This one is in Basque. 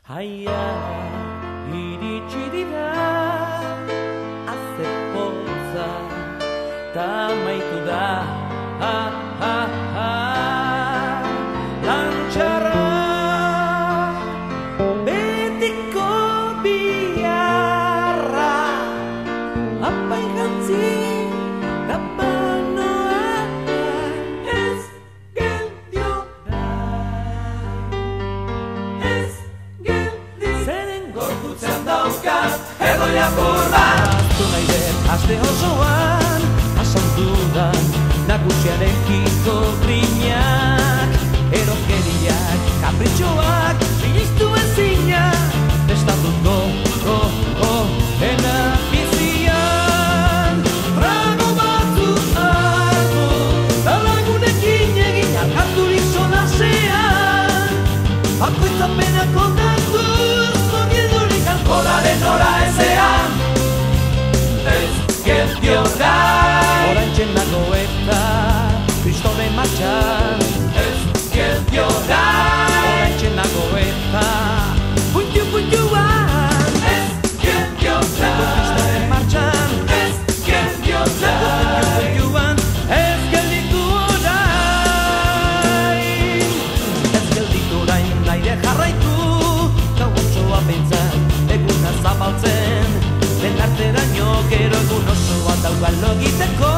Aia, iritsi dira, azte poza, ta maitu da, lantxarra, betiko biarra, apai jantzi, kapanoa, ez geldio da, ez geldi. Zeren gorputzean dauzkat, edo lapur bat. Aztu nahi den, aste osoan, asantudan, nagusiarekiko grinak, erokeriak, kapritxoak, sinistu ezinak, testatuko, ena bizian. Trago batzuk hartu, talagunekin egin alkarturik solasean, bakoitzak pena kontatuz, zoriedurik alkoholaren ora ezean, ez geldio da. Oraintxe nago eta kristone martxan, ez geldio da. Oraintxe nago eta puntuan, ez geldio da. Kristone martxan, ez geldio da. Puntuan, ez gelditu orain. Ez gelditu orain naire jarraitu, gau osoa behintzat eguna zabaltzen, den arteraino gero egun osoa daugal egiteko.